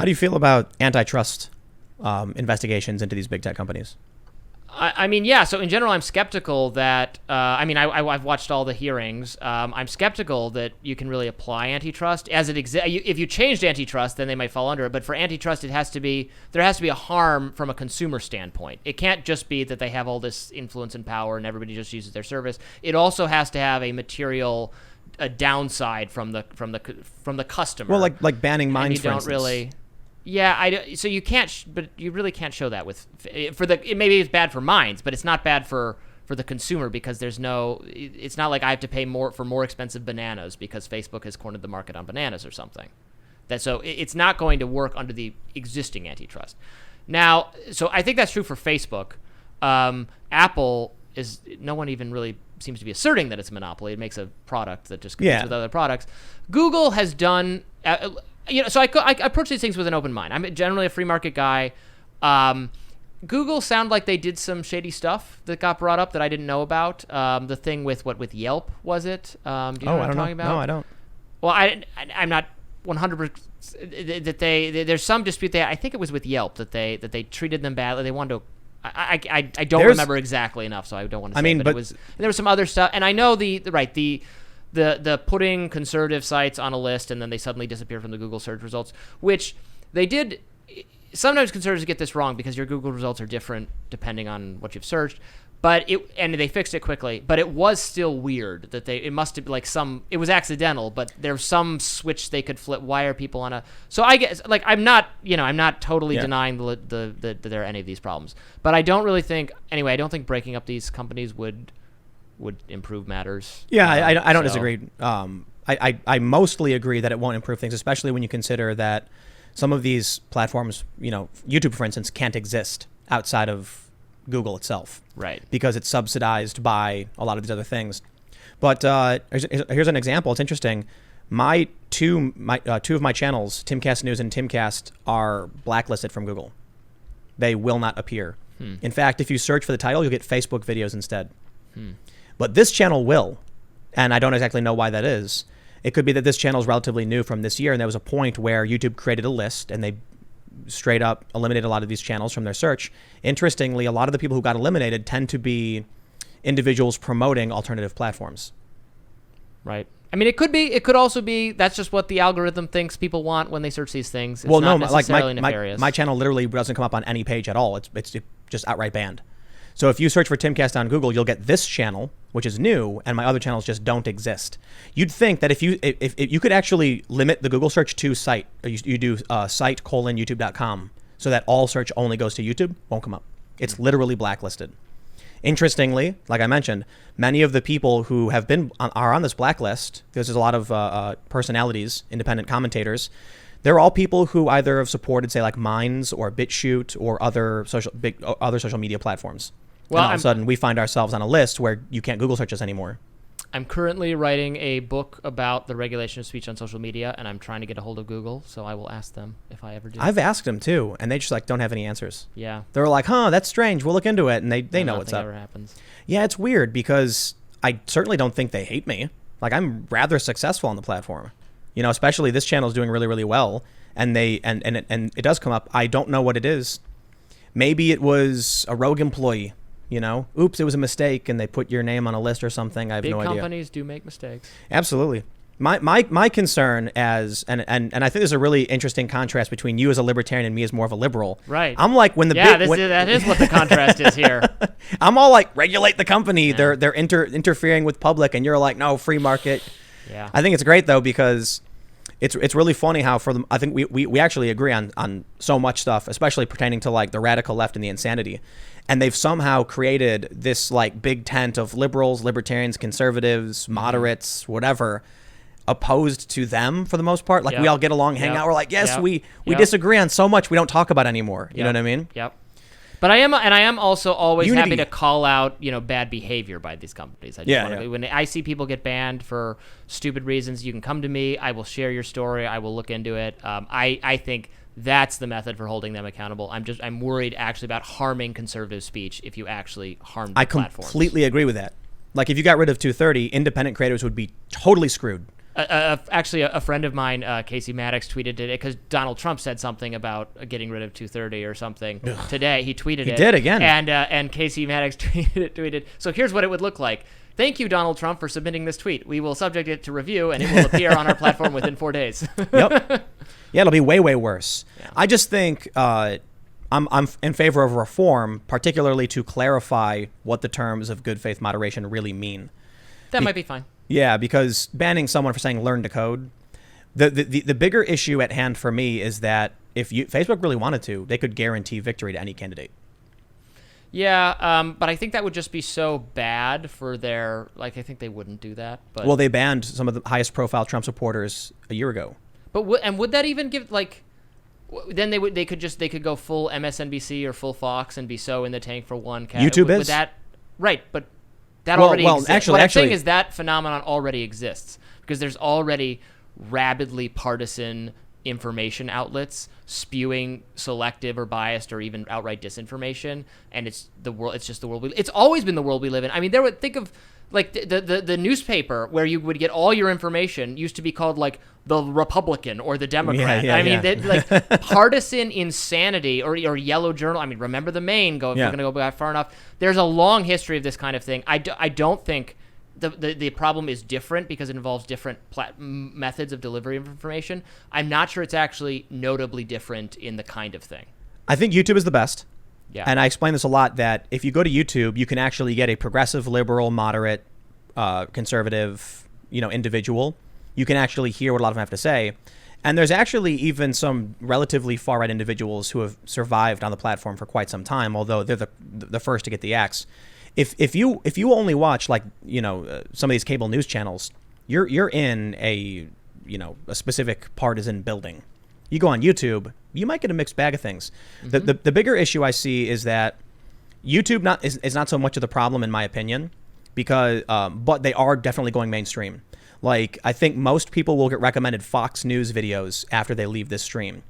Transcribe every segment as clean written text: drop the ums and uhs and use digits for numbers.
How do you feel about antitrust investigations into these big tech companies? I mean, yeah. So in general, I'm skeptical that. I've watched all the hearings. I'm skeptical that you can really apply antitrust as it exists. If you changed antitrust, then they might fall under it. But for antitrust, there has to be a harm from a consumer standpoint. It can't just be that they have all this influence and power and everybody just uses their service. It also has to have a material downside from the customer. Well, like banning mines, for instance. Really. Yeah, so you can't, but you really can't show that maybe it's bad for mines, but it's not bad for the consumer because it's not like I have to pay more for more expensive bananas because Facebook has cornered the market on bananas or something. So it's not going to work under the existing antitrust. Now, so I think that's true for Facebook. Apple no one even really seems to be asserting that it's a monopoly. It makes a product that just competes with other products. Google has done. So I approach these things with an open mind. I'm generally a free market guy. Google sound like they did some shady stuff that got brought up that I didn't know about. The thing with Yelp, was it? Do you know what I'm talking about? No, I don't. Well, I'm not 100% that there's some dispute there. I think it was with Yelp that they treated them badly. They wanted to. I don't remember exactly enough, so I don't want to say. But it was. And there was some other stuff, and I know the putting conservative sites on a list and then they suddenly disappear from the Google search results, which they did. Sometimes conservatives get this wrong because your Google results are different depending on what you've searched, and they fixed it quickly. But it was still weird that it must have it was accidental, but there's some switch they could flip. Why are people on a? So I guess I'm not totally denying that there are any of these problems, but I don't really think anyway. I don't think breaking up these companies would improve matters. Yeah, I don't disagree. I mostly agree that it won't improve things, especially when you consider that some of these platforms, YouTube, for instance, can't exist outside of Google itself. Right. Because it's subsidized by a lot of these other things. But here's an example. It's interesting. Two of my channels, Timcast News and Timcast, are blacklisted from Google. They will not appear. In fact, if you search for the title, you'll get Facebook videos instead. But this channel will, and I don't exactly know why that is. It could be that this channel is relatively new from this year, and there was a point where YouTube created a list, and they straight up eliminated a lot of these channels from their search. Interestingly, a lot of the people who got eliminated tend to be individuals promoting alternative platforms. Right. I mean, it could be. It could also be that's just what the algorithm thinks people want when they search these things. It's not necessarily nefarious. My channel literally doesn't come up on any page at all. It's just outright banned. So if you search for Timcast on Google, you'll get this channel, which is new, and my other channels just don't exist. You'd think that if you could actually limit the Google search to site, or you do site:/youtube.com, so that all search only goes to YouTube, won't come up. It's literally blacklisted. Interestingly, like I mentioned, many of the people who are on this blacklist, because there's a lot of personalities, independent commentators. They're all people who either have supported, say, like Minds or BitChute or other social media platforms. Well, and all of a sudden, we find ourselves on a list where you can't Google search us anymore. I'm currently writing a book about the regulation of speech on social media, and I'm trying to get a hold of Google, so I will ask them if I ever do. I've asked them, too, and they just don't have any answers. Yeah. They're like, that's strange. We'll look into it, and they know what's up. Nothing ever happens. Yeah, it's weird because I certainly don't think they hate me. I'm rather successful on the platform. Especially this channel is doing really, really well, and it does come up. I don't know what it is. Maybe it was a rogue employee. Oops, it was a mistake, and they put your name on a list or something. I have no idea. Big companies do make mistakes. Absolutely. My concern and I think there's a really interesting contrast between you as a libertarian and me as more of a liberal. Right. I'm like that is what the contrast is here. I'm all like regulate the company. Yeah. They're interfering with public, and you're like no free market. Yeah. I think it's great though because it's really funny how I think we actually agree on so much stuff, especially pertaining to like the radical left and the insanity. And they've somehow created this like big tent of liberals, libertarians, conservatives, moderates, whatever, opposed to them for the most part. Like we all get along, hang out. We're like, yes, we disagree on so much we don't talk about anymore. You know what I mean? Yep. But I am also always happy to call out, bad behavior by these companies. When I see people get banned for stupid reasons, you can come to me. I will share your story. I will look into it. I think that's the method for holding them accountable. I'm worried actually about harming conservative speech if you actually harm the platforms. I completely agree with that. Like if you got rid of 230, independent creators would be totally screwed. Actually, a friend of mine, Casey Maddox, tweeted it because Donald Trump said something about getting rid of 230 or something today. He tweeted it. He did again. And Casey Maddox tweeted. So here's what it would look like. Thank you, Donald Trump, for submitting this tweet. We will subject it to review, and it will appear on our platform within 4 days. Yep. Yeah, it'll be way, way worse. Yeah. I just think I'm in favor of reform, particularly to clarify what the terms of good faith moderation really mean. That might be fine. Yeah, because banning someone for saying learn to code, the bigger issue at hand for me is that if Facebook really wanted to, they could guarantee victory to any candidate. Yeah, but I think that would just be so bad for their, I think they wouldn't do that. But well, they banned some of the highest profile Trump supporters a year ago. But would that even give, then they could go full MSNBC or full Fox and be so in the tank for one cat. YouTube is that right? But that already exists. Actually, what I'm saying is that phenomenon already exists because there's already rabidly partisan information outlets spewing selective or biased or even outright disinformation, and it's just the world it's always been the world we live in. I mean, think of the newspaper where you would get all your information used to be called the Republican or the Democrat. Yeah, I mean, partisan insanity or Yellow Journal. I mean, remember the Maine? If we're going to go back far enough, there's a long history of this kind of thing. I don't think the problem is different because it involves different methods of delivery of information. I'm not sure it's actually notably different in the kind of thing. I think YouTube is the best. Yeah. And I explain this a lot, that if you go to YouTube, you can actually get a progressive, liberal, moderate, conservative, individual. You can actually hear what a lot of them have to say. And there's actually even some relatively far-right individuals who have survived on the platform for quite some time, although they're the first to get the axe. If you only watch some of these cable news channels, you're in a specific partisan building. You go on YouTube, you might get a mixed bag of things. Mm-hmm. The bigger issue I see is that YouTube is not so much of the problem in my opinion, because but they are definitely going mainstream. I think most people will get recommended Fox News videos after they leave this stream.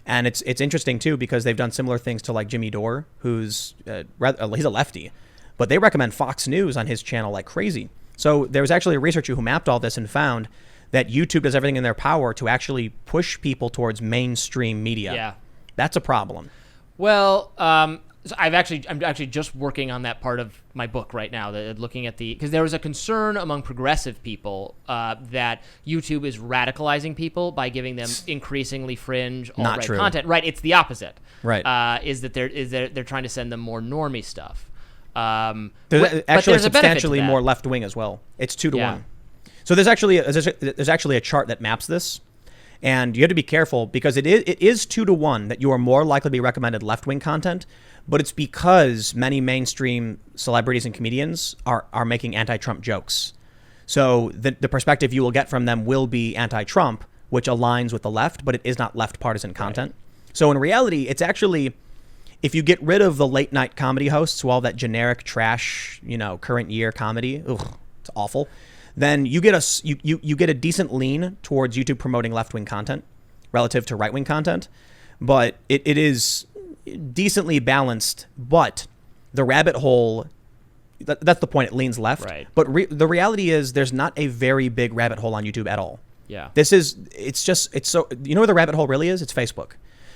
And it's interesting too because they've done similar things to Jimmy Dore, who's he's a lefty. But they recommend Fox News on his channel like crazy. So there was actually a researcher who mapped all this and found that YouTube does everything in their power to actually push people towards mainstream media. Yeah. That's a problem. Well, so I'm actually just working on that part of my book right now, looking at because there was a concern among progressive people that YouTube is radicalizing people by giving them increasingly fringe alt-right content. Right, it's the opposite. Right. Is that they're trying to send them more normie stuff. There's actually substantially more left wing as well. It's 2 to 1. So there's actually a chart that maps this, and you have to be careful because it is 2 to 1 that you are more likely to be recommended left wing content, but it's because many mainstream celebrities and comedians are making anti-Trump jokes. So the perspective you will get from them will be anti-Trump, which aligns with the left, but it is not left partisan content. Right. So in reality, it's actually, if you get rid of the late night comedy hosts, all that generic trash, current year comedy, it's awful, then you get a decent lean towards YouTube promoting left-wing content relative to right-wing content. But it is decently balanced, but the rabbit hole, that's the point, it leans left. Right. But the reality is there's not a very big rabbit hole on YouTube at all. Yeah. It's so, where the rabbit hole really is? It's Facebook.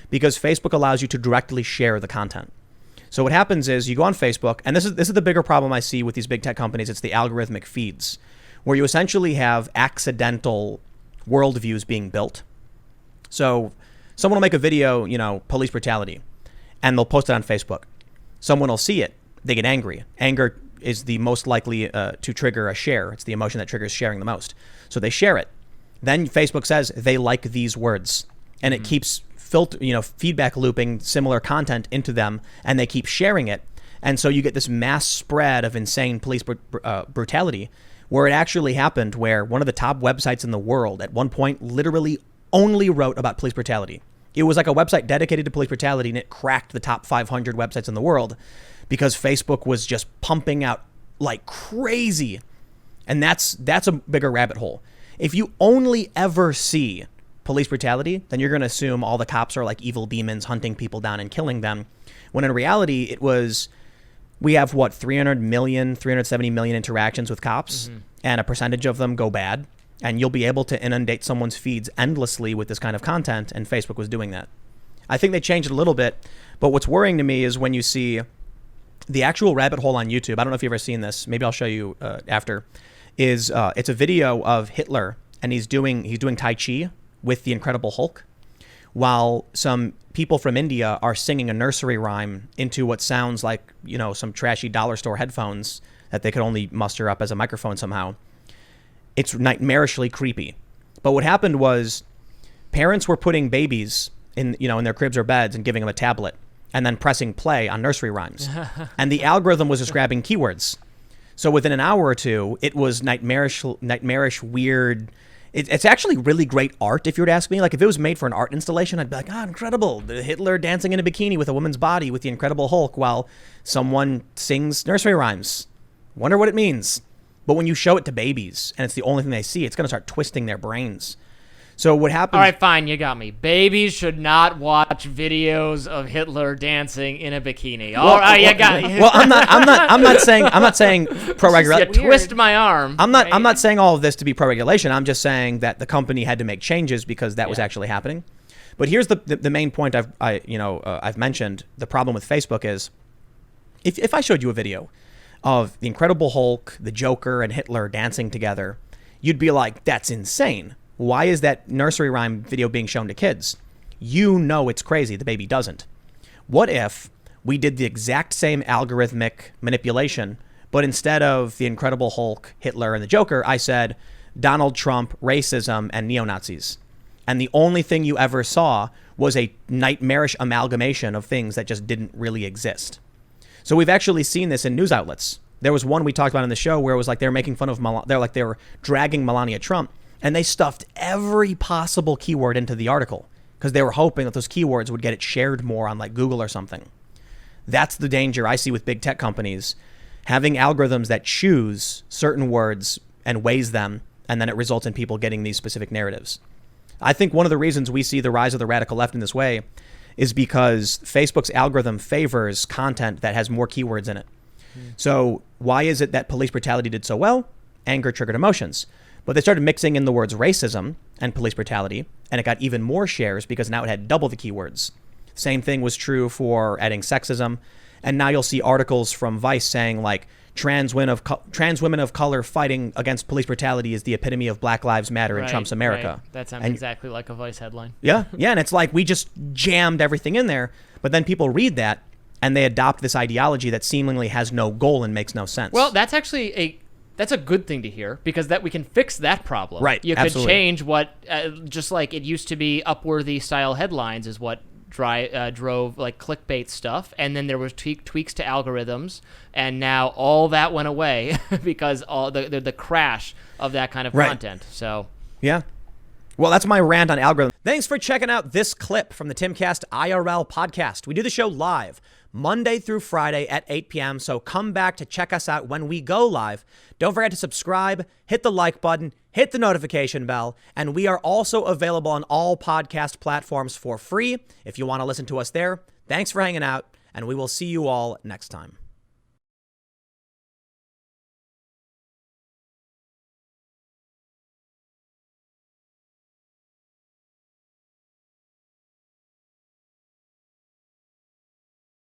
Because Facebook allows you to directly share the content. So what happens is you go on Facebook, and this is the bigger problem I see with these big tech companies. It's the algorithmic feeds, where you essentially have accidental worldviews being built. So someone will make a video, police brutality, and they'll post it on Facebook. Someone will see it. They get angry. Anger is the most likely to trigger a share. It's the emotion that triggers sharing the most. So they share it. Then Facebook says they like these words, and it keeps feedback looping similar content into them, and they keep sharing it. And so you get this mass spread of insane police brutality, where it actually happened where one of the top websites in the world at one point literally only wrote about police brutality. It was like a website dedicated to police brutality, and it cracked the top 500 websites in the world because Facebook was just pumping out like crazy. And that's a bigger rabbit hole. If you only ever see police brutality, then you're going to assume all the cops are like evil demons hunting people down and killing them. When in reality, we have 370 million interactions with cops, and a percentage of them go bad. and you'll be able to inundate someone's feeds endlessly with this kind of content, and Facebook was doing that. I think they changed it a little bit, but what's worrying to me is when you see the actual rabbit hole on YouTube. I don't know if you've ever seen this. Maybe I'll show you after. It's a video of Hitler, and he's doing Tai Chi with the Incredible Hulk, while some people from India are singing a nursery rhyme into what sounds like, some trashy dollar store headphones that they could only muster up as a microphone somehow. It's nightmarishly creepy. But what happened was parents were putting babies in their cribs or beds and giving them a tablet and then pressing play on nursery rhymes. And the algorithm was just grabbing keywords. So within an hour or two, it was nightmarish, weird. It's actually really great art, if you were to ask me. Like, if it was made for an art installation, I'd be like, incredible. The Hitler dancing in a bikini with a woman's body with the Incredible Hulk while someone sings nursery rhymes. Wonder what it means. But when you show it to babies and it's the only thing they see, it's going to start twisting their brains. So what happens? All right, fine, you got me. Babies should not watch videos of Hitler dancing in a bikini. All right, you got me. Well, I'm not saying pro regulation. You twist my arm. I'm not saying all of this to be pro regulation. I'm just saying that the company had to make changes because that was actually happening. But here's the main point I've mentioned. The problem with Facebook is if I showed you a video of the Incredible Hulk, the Joker, and Hitler dancing together, you'd be like, that's insane. Why is that nursery rhyme video being shown to kids? It's crazy. The baby doesn't. What if we did the exact same algorithmic manipulation, but instead of the Incredible Hulk, Hitler, and the Joker, I said Donald Trump, racism, and neo-Nazis. And the only thing you ever saw was a nightmarish amalgamation of things that just didn't really exist. So we've actually seen this in news outlets. There was one we talked about in the show where it was like they were making fun of they were dragging Melania Trump, and they stuffed every possible keyword into the article because they were hoping that those keywords would get it shared more on like Google or something. That's the danger I see with big tech companies having algorithms that choose certain words and weighs them, and then it results in people getting these specific narratives. I think one of the reasons we see the rise of the radical left in this way is because Facebook's algorithm favors content that has more keywords in it. So why is it that police brutality did so well? Anger triggered emotions. But they started mixing in the words racism and police brutality, and it got even more shares because now it had double the keywords. Same thing was true for adding sexism. And now you'll see articles from Vice saying like, trans women of color fighting against police brutality is the epitome of Black Lives Matter in Trump's America. Right. That sounds exactly like a Vice headline. Yeah, and it's like we just jammed everything in there, but then people read that and they adopt this ideology that seemingly has no goal and makes no sense. Well, that's actually that's a good thing to hear because that we can fix that problem. Right, you could absolutely. change what, just like it used to be Upworthy style headlines is what drove like clickbait stuff, and then there was tweaks to algorithms, and now all that went away because all the crash of that kind of content. So yeah, well, that's my rant on algorithms. Thanks for checking out this clip from the Timcast IRL podcast. We do the show live Monday through Friday at 8 p.m. So come back to check us out when we go live. Don't forget to subscribe, hit the like button, hit the notification bell, and we are also available on all podcast platforms for free if you want to listen to us there. Thanks for hanging out, and we will see you all next time.